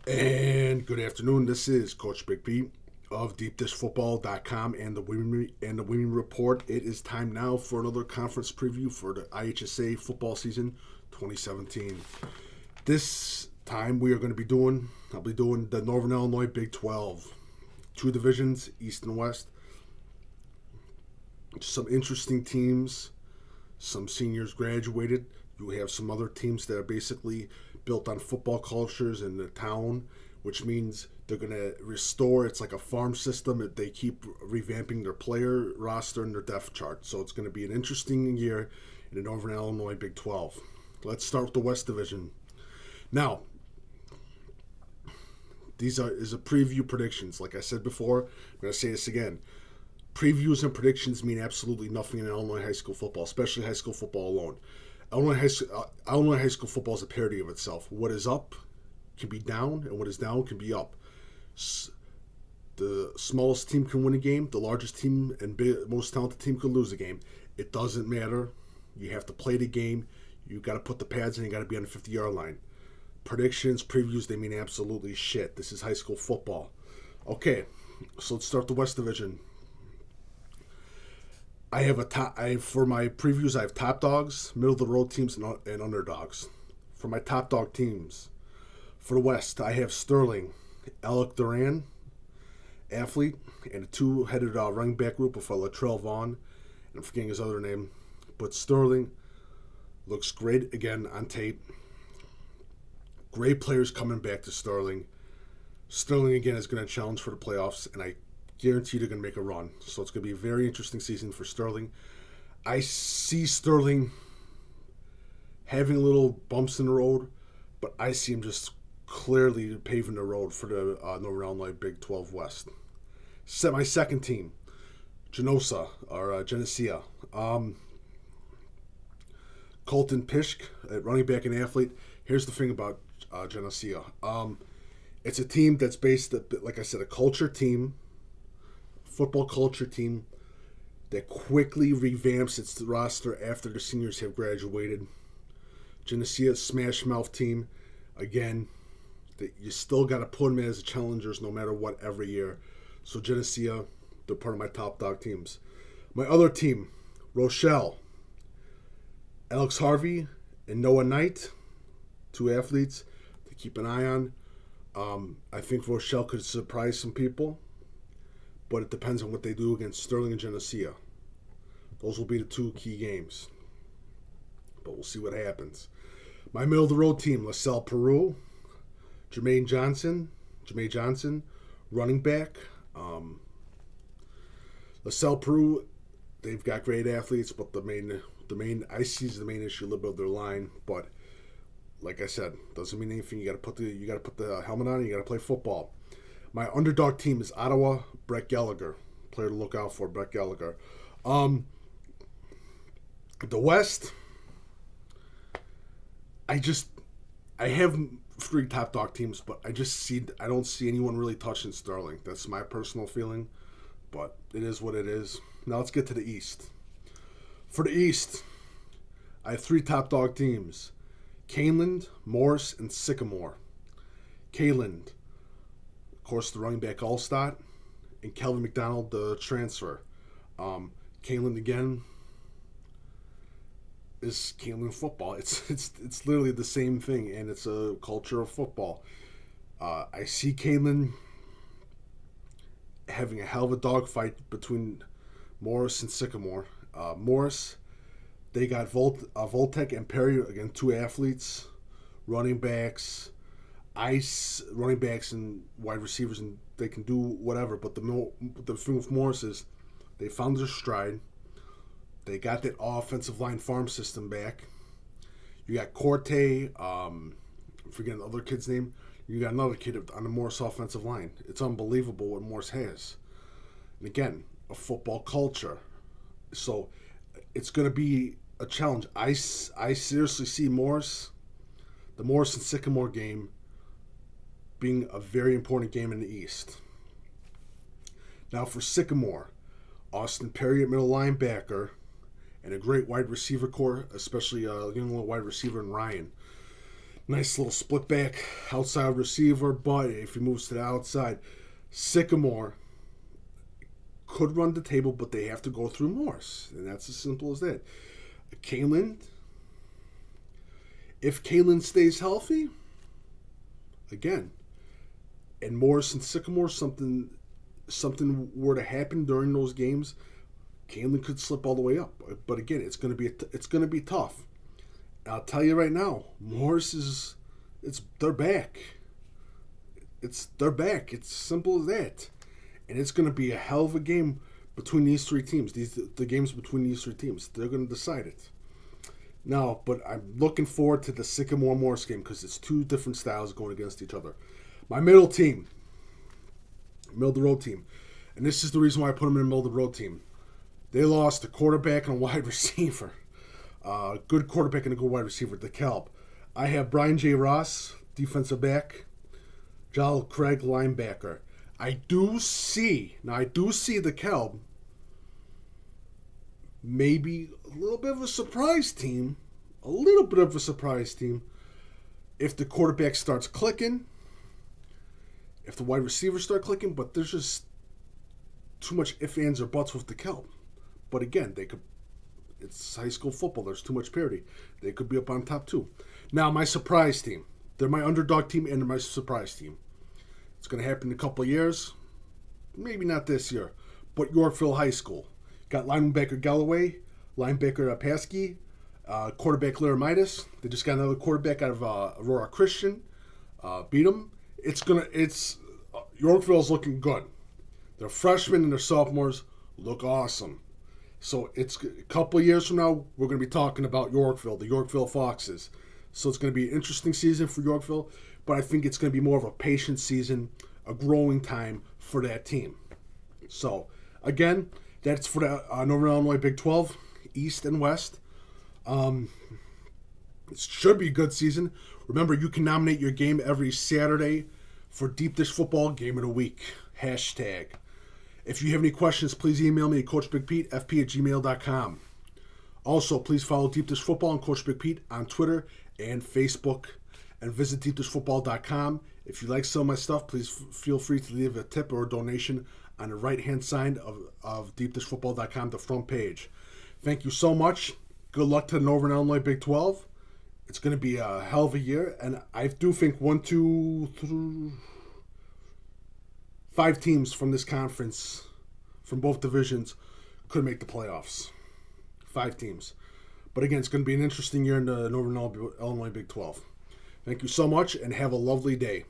And good afternoon. This is Coach Big Pete of DeepDishFootball.com and the Women Report. It is time now for another conference preview for the IHSA football season 2017. This time I'll be doing the Northern Illinois Big 12. Two divisions, East and West. Some interesting teams. Some seniors graduated. You have some other teams that are basically built on football cultures in the town, which means they're going to restore. It's like a farm system. They keep revamping their player roster and their depth chart. So it's going to be an interesting year in the Northern Illinois Big 12. Let's start with the West Division. Now, is a preview predictions. Like I said before, I'm going to say this again. Previews and predictions mean absolutely nothing in Illinois high school football, especially high school football alone. Illinois high school football is a parody of itself. What is up can be down, and what is down can be up. The smallest team can win a game. The largest team and most talented team can lose a game. It doesn't matter. You have to play the game. You got to put the pads in. You got to be on the 50-yard line. Predictions, previews, they mean absolutely shit. This is high school football. Okay, so let's start the West Division. For my previews, I have top dogs, middle of the road teams, and underdogs. For my top dog teams, for the West, I have Sterling, Alec Duran, athlete, and a two-headed running back group with Latrell Vaughn, and I'm forgetting his other name. But Sterling looks great again on tape. Great players coming back to Sterling. Sterling again is going to challenge for the playoffs, and I guarantee they're going to make a run. So it's going to be a very interesting season for Sterling. I see Sterling having little bumps in the road, but I see him just clearly paving the road for the Northern Illinois Big 12 West. My second team, Geneso. Colton Pishk at running back and athlete. Here's the thing about Geneso. It's a team that's based, like I said, a culture team, football culture team that quickly revamps its roster after the seniors have graduated. Geneso's Smashmouth team, again, you still got to put them as challengers no matter what every year. So Geneso, they're part of my top dog teams. My other team, Rochelle, Alex Harvey and Noah Knight, two athletes to keep an eye on. I think Rochelle could surprise some people, but it depends on what they do against Sterling and Geneso. Those will be the two key games, but we'll see what happens. My middle-of-the-road team, LaSalle Peru, Jermaine Johnson, running back. LaSalle Peru, they've got great athletes, but the main I see is the main issue a little bit of their line. But like I said, doesn't mean anything. You got to put the helmet on. And you got to play football. My underdog team is Ottawa, Brett Gallagher. Player to look out for, Brett Gallagher. The West, I have three top dog teams, but I don't see anyone really touching Sterling. That's my personal feeling, but it is what it is. Now let's get to the East. For the East, I have three top dog teams: Kaneland, Morris, and Sycamore. Kaneland, of course, the running back Allstott, and Kelvin McDonald, the transfer. Kaneland again is Kaneland football. It's literally the same thing, and it's a culture of football. I see Kaneland having a hell of a dogfight between Morris and Sycamore. Morris, they got Voltek and Perry, again, two athletes, running backs, running backs and wide receivers, and they can do whatever. But the thing with Morris is they found their stride. They got that offensive line farm system back. You got Corte, I'm forgetting the other kid's name. You got another kid on the Morris offensive line. It's unbelievable what Morris has. And again, a football culture. So it's going to be a challenge. I seriously see the Morris and Sycamore game being a very important game in the East. Now for Sycamore, Austin Perry at middle linebacker, and a great wide receiver core, especially a young little wide receiver in Ryan. Nice little split back outside receiver, but if he moves to the outside, Sycamore could run the table, but they have to go through Morse, and that's as simple as that. Kaneland, if Kaneland stays healthy, again, and Morris and Sycamore, something were to happen during those games, Kaneland could slip all the way up. But again, it's going to be tough. I'll tell you right now, Morris they're back. They're back. It's simple as that, and it's going to be a hell of a game between these three teams. The games between these three teams, they're going to decide it. No, but I'm looking forward to the Sycamore Morris game because it's two different styles going against each other. My middle of the road team, and this is the reason why I put them in the middle of the road team. They lost a quarterback and a wide receiver. Good quarterback and a good wide receiver, DeKalb. I have Brian J. Ross, defensive back. Jal Craig, linebacker. I do see DeKalb maybe a little bit of a surprise team. If the quarterback starts clicking, if the wide receivers start clicking, but there's just too much ifs, ands, or buts with DeKalb. But again, it's high school football. There's too much parity. They could be up on top too. Now, my surprise team. They're my underdog team and they're my surprise team. It's going to happen in a couple of years. Maybe not this year. But Yorkville High School. Got linebacker Galloway, linebacker Paskey, quarterback Laramitis. They just got another quarterback out of Aurora Christian. Beat them. Yorkville's looking good. Their freshmen and their sophomores look awesome. So it's a couple of years from now, we're going to be talking about Yorkville, the Yorkville Foxes. So it's going to be an interesting season for Yorkville, but I think it's going to be more of a patient season, a growing time for that team. So, again, that's for the Northern Illinois Big 12, East and West. It should be a good season. Remember, you can nominate your game every Saturday for Deep Dish Football Game of the Week. #. If you have any questions, please email me at CoachBigPete@fp@gmail.com. Also, please follow Deep Dish Football and Coach Big Pete on Twitter and Facebook. And visit deepdishfootball.com. If you like some of my stuff, please feel free to leave a tip or a donation on the right-hand side of deepdishfootball.com, the front page. Thank you so much. Good luck to the Northern Illinois Big 12. It's going to be a hell of a year. And I do think 5 teams from this conference, from both divisions, could make the playoffs. 5 teams. But again, it's going to be an interesting year in the Northern Illinois Big 12. Thank you so much, and have a lovely day.